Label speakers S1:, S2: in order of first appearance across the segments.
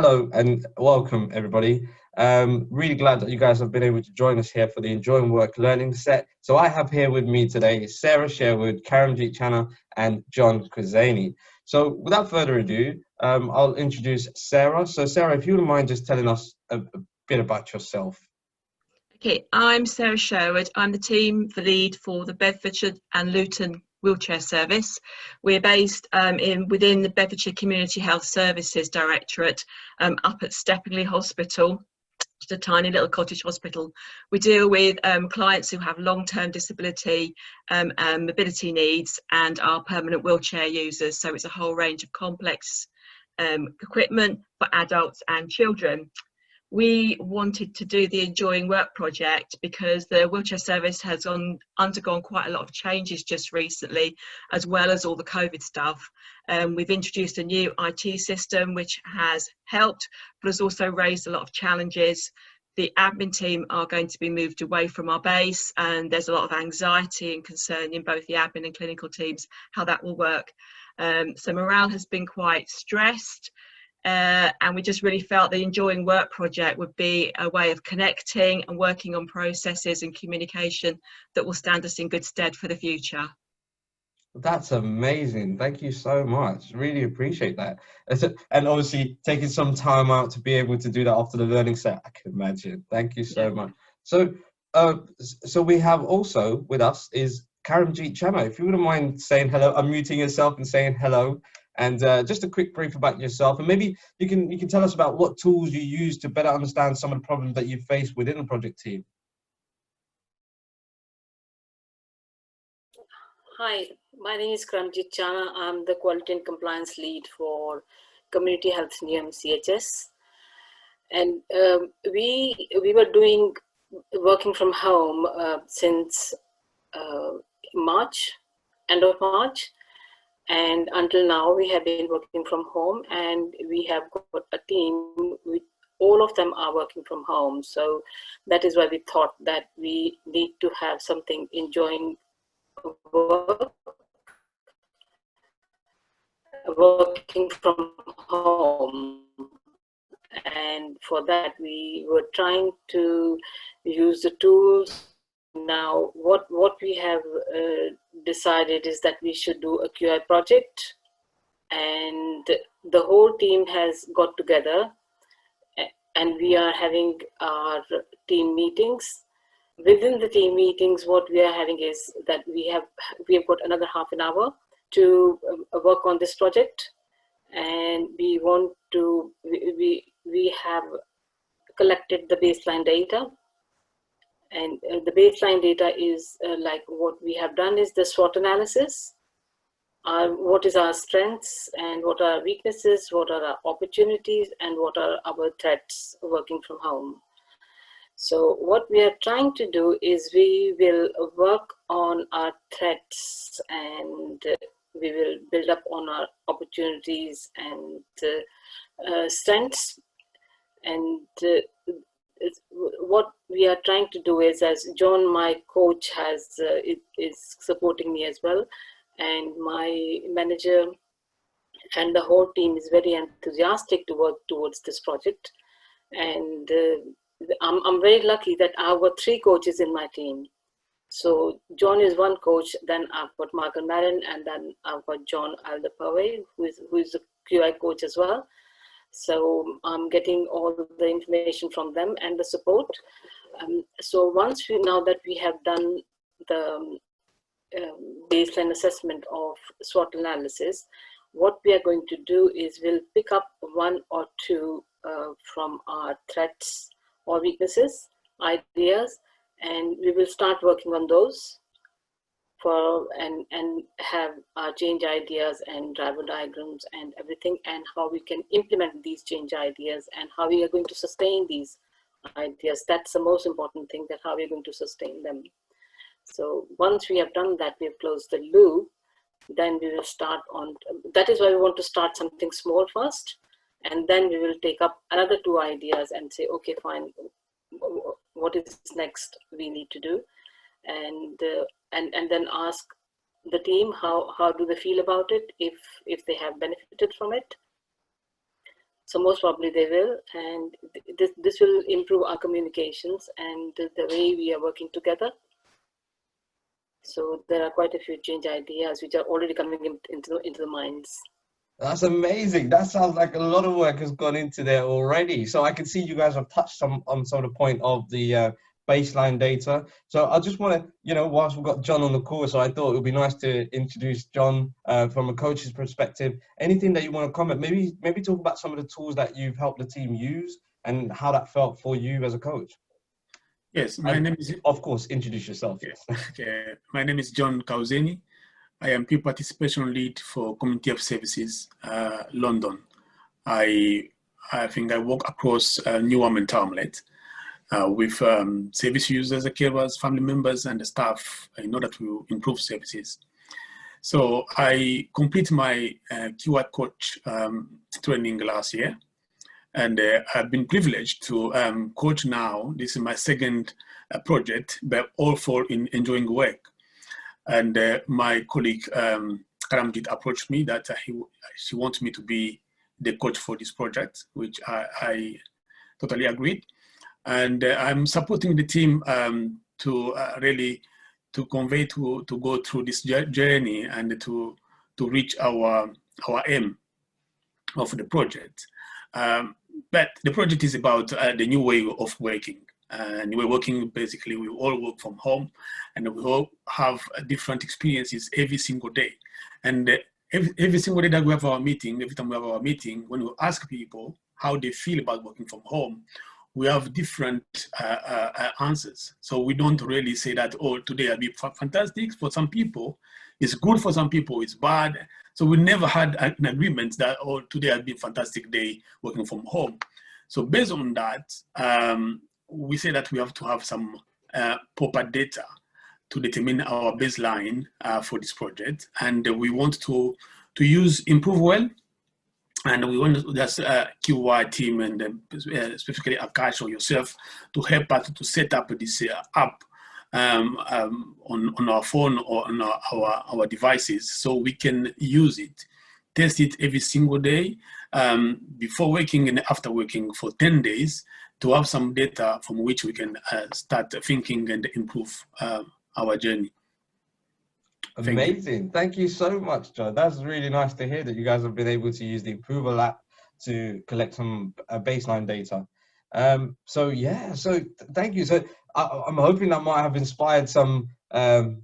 S1: Hello and welcome, everybody. Really glad that you guys have been able to join us here for the Enjoying Work Learning set. So I have here with me today Sarah Sherwood, Karamjeet Channa, and John Kuzani. So without further ado, I'll introduce Sarah. So Sarah, if you wouldn't mind just telling us a bit about yourself.
S2: Okay, I'm Sarah Sherwood. I'm the team lead for the Bedfordshire and Luton Wheelchair Service. We're based within the Bedfordshire Community Health Services Directorate up at Steppingley Hospital. It's a tiny little cottage hospital. We deal with clients who have long-term disability and mobility needs and are permanent wheelchair users. So it's a whole range of complex equipment for adults and children. We wanted to do the Enjoying Work project because the wheelchair service has undergone quite a lot of changes just recently, as well as all the COVID stuff. We've introduced a new IT system which has helped, but has also raised a lot of challenges. The admin team are going to be moved away from our base, and there's a lot of anxiety and concern in both the admin and clinical teams how that will work. So morale has been quite stressed. And we just really felt the Enjoying Work project would be a way of connecting and working on processes and communication that will stand us in good stead for the future.
S1: That's amazing. Thank you so much. Really appreciate that. And obviously taking some time out to be able to do that after the learning set, I can imagine. Thank you so much. So so we have also with us is Karamjeet Channa. If you wouldn't mind saying hello, unmuting yourself and saying hello. And just a quick brief about yourself, and maybe you can tell us about what tools you use to better understand some of the problems that you face within the project team.
S3: Hi, my name is Karamjeet Channa. I'm the Quality and Compliance Lead for Community Health Niyam CHS. And we were working from home since March, end of March. And until now, we have been working from home, and we have got a team with all of them are working from home. So that is why we thought that we need to have something enjoying work, working from home. And for that, we were trying to use the tools. Now, what we have decided is that we should do a QI project, and the whole team has got together, and we are having our team meetings. Within the team meetings, what we are having is that we have got another half an hour to work on this project, and we want to we have collected the baseline data. And the baseline data is like what we have done is the SWOT analysis. What is our strengths and what are our weaknesses, what are our opportunities, and what are our threats working from home. So what we are trying to do is we will work on our threats, and we will build up on our opportunities and strengths. And what we are trying to do is, as John, my coach, is supporting me as well, and my manager and the whole team is very enthusiastic to work towards this project. And I'm very lucky that I've got 3 coaches in my team. So John is one coach, then I've got Margaret Marin, and then I've got John Aldapave, who is a QI coach as well. So I'm getting all the information from them and the support. So now that we have done the baseline assessment of SWOT analysis, what we are going to do is we'll pick up 1 or 2 from our threats or weaknesses, ideas, and we will start working on those and have our change ideas and driver diagrams and everything, and how we can implement these change ideas and how we are going to sustain these ideas. That's the most important thing, that how we're going to sustain them. So once we have done that, we have closed the loop, then we will start on, that is why we want to start something small first, and then we will take up another 2 ideas and say, okay, fine, what is next we need to do, and then ask the team how do they feel about it, if they have benefited from it. So most probably they will, and this will improve our communications and the way we are working together. So there are quite a few change ideas which are already coming into the minds.
S1: That's amazing. That sounds like a lot of work has gone into there already. So I can see you guys have touched on some of the point of the baseline data. So I just want to, you know, whilst we've got John on the call, so I thought it would be nice to introduce John from a coach's perspective. Anything that you want to comment, maybe talk about some of the tools that you've helped the team use and how that felt for you as a coach.
S4: Yes, my name is...
S1: Of course, introduce yourself.
S4: Yes. Okay. My name is John Kauzeni. I am People Participation Lead for Community Health Services, London. I think I work across Newham and Townlet with service users, carers, family members, and the staff in order to improve services. So I complete my QI coach training last year, and I've been privileged to coach now. This is my second project, but all for enjoying work. And my colleague Karamjit approached me that she wants me to be the coach for this project, which I totally agreed. And I'm supporting the team to really convey, to go through this journey and to reach our aim of the project. But the project is about the new way of working. And we're working, basically, we all work from home, and we all have different experiences every single day. And every single day that we have our meeting, every time we have our meeting, when we ask people how they feel about working from home, we have different answers. So we don't really say that, oh, today will be fantastic. For some people, it's good. For some people, it's bad. So we never had an agreement that, oh, today will be a fantastic day working from home. So based on that, we say that we have to have some proper data to determine our baseline for this project. And we want to use ImproveWell. And we want that's QI team and specifically Akash or yourself to help us to set up this app on our phone or on our devices, so we can use it, test it every single day, before working and after working for 10 days, to have some data from which we can start thinking and improve our journey.
S1: Amazing. Thank you so much, John. That's really nice to hear that you guys have been able to use the ImproveWell app to collect some baseline data. So thank you. So I'm hoping that might have inspired some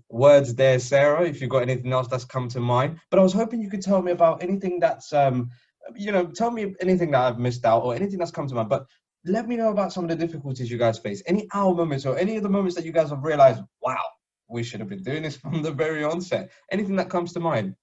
S1: words there, Sarah, if you've got anything else that's come to mind. But I was hoping you could tell me about anything that's, tell me anything that I've missed out or anything that's come to mind. But let me know about some of the difficulties you guys face. Any hour moments or any of the moments that you guys have realized, wow, we should have been doing this from the very onset. Anything that comes to mind?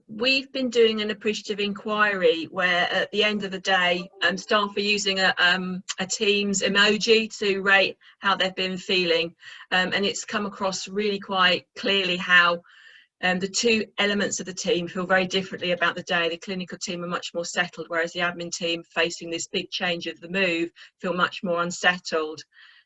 S2: We've been doing an appreciative inquiry where at the end of the day, staff are using a Teams emoji to rate how they've been feeling. And it's come across really quite clearly how the two elements of the team feel very differently about the day. The clinical team are much more settled, whereas the admin team, facing this big change of the move, feel much more unsettled.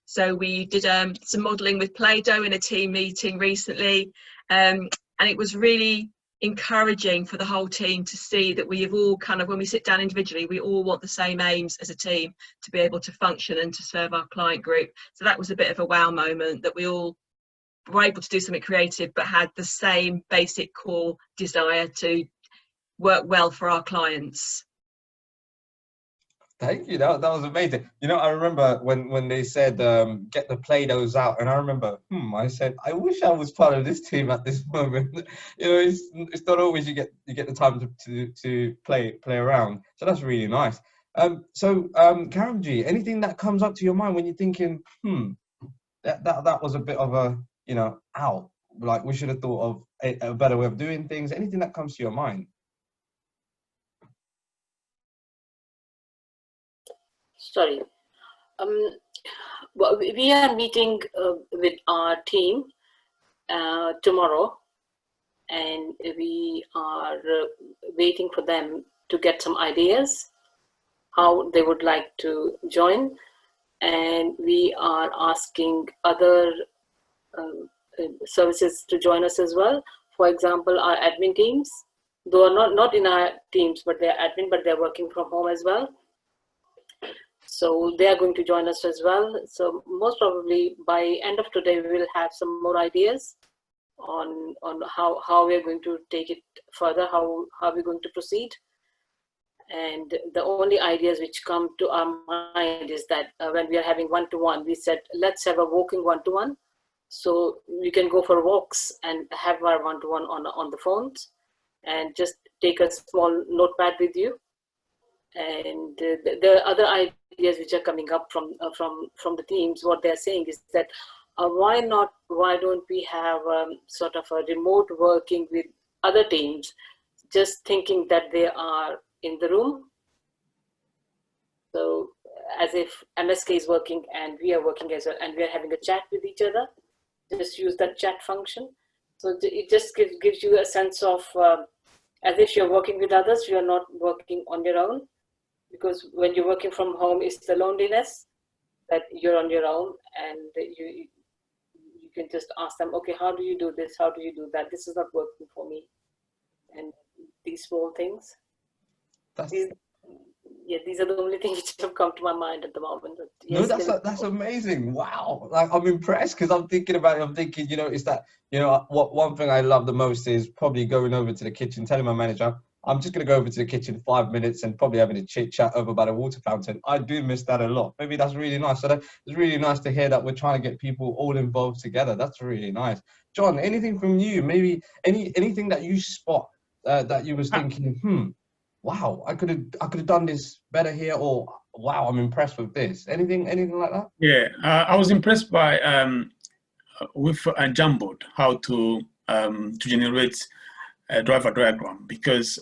S2: So we did some modelling with Play-Doh in a team meeting recently, and it was really encouraging for the whole team to see that we have all kind of, when we sit down individually, we all want the same aims as a team to be able to function and to serve our client group. So that was a bit of a wow moment, that we all were able to do something creative but had the same basic core desire to work well for our clients.
S1: Thank you. That was amazing. You know, I remember when they said get the Play-Dohs out, and I remember, I said, I wish I was part of this team at this moment. You know, it's not always you get the time to play around. So that's really nice. Karamjit, anything that comes up to your mind when you're thinking, that was a bit of a, out, like we should have thought of a better way of doing things. Anything that comes to your mind?
S3: Sorry. Well, we are meeting with our team tomorrow, and we are waiting for them to get some ideas how they would like to join, and we are asking other services to join us as well. For example, our admin teams though not in our teams, but they're admin, but they're working from home as well. So they are going to join us as well. So most probably by end of today, we will have some more ideas on how we're going to take it further, how we're going to proceed. And the only ideas which come to our mind is that when we are having one-to-one, we said, let's have a walking one-to-one. So we can go for walks and have our one-to-one on the phones, and just take a small notepad with you. And the other ideas which are coming up from the teams, what they're saying is that why don't we have sort of a remote working with other teams, just thinking that they are in the room. So as if MSK is working and we are working as well, and we are having a chat with each other, just use that chat function. So it just gives you a sense of as if you're working with others, you're not working on your own. Because when you're working from home, it's the loneliness that you're on your own, and you can just ask them, okay, how do you do this? How do you do that? This is not working for me. And these small things. These are the only things which have come to my mind at the moment. But yes,
S1: no, that's amazing. Wow, like I'm impressed, because I'm thinking about it. I'm thinking, is that, one thing I love the most is probably going over to the kitchen, telling my manager, I'm just going to go over to the kitchen 5 minutes and probably having a chit chat over by the water fountain. I do miss that a lot. Maybe that's really nice. So it's really nice to hear that we're trying to get people all involved together. That's really nice. John, anything from you? Maybe anything that you spot that you was thinking, wow, I could have done this better here, or wow, I'm impressed with this. Anything like that?
S4: Yeah, I was impressed by with Jamboard, how to generate a driver diagram, because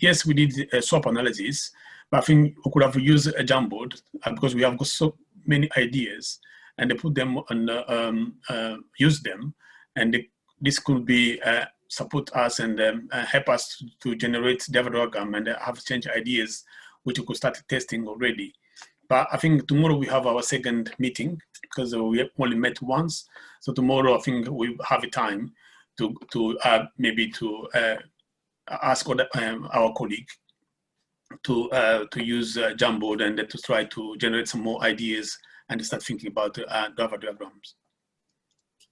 S4: yes, we did a SWOT analysis, but I think we could have used a Jamboard because we have got so many ideas, and they put them on use them, and this could be support us and help us to generate driver diagram and have change ideas, which we could start testing already. But I think tomorrow we have our second meeting, because we only met once. So tomorrow I think we have a time to maybe to ask our colleague to use Jamboard and to try to generate some more ideas and start thinking about driver diagrams.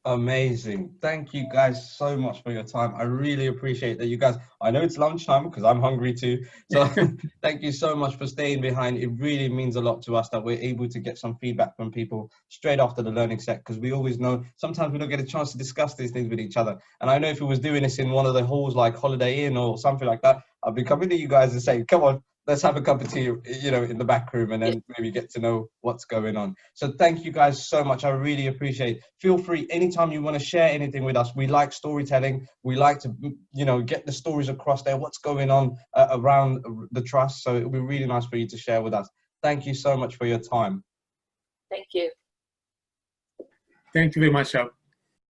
S1: Amazing. Thank you guys so much for your time. I really appreciate that you guys, I know it's lunchtime because I'm hungry too. So thank you so much for staying behind. It really means a lot to us that we're able to get some feedback from people straight after the learning set, because we always know sometimes we don't get a chance to discuss these things with each other. And I know if we was doing this in one of the halls like Holiday Inn or something like that, I'd be coming to you guys and saying, come on, let's have a cup of tea, in the back room, and then maybe get to know what's going on. So thank you guys so much. I really appreciate it. Feel free anytime you want to share anything with us. We like storytelling. We like to, get the stories across there, what's going on around the trust. So it would be really nice for you to share with us. Thank you so much for your time.
S3: Thank you.
S4: Thank you very much, Shab.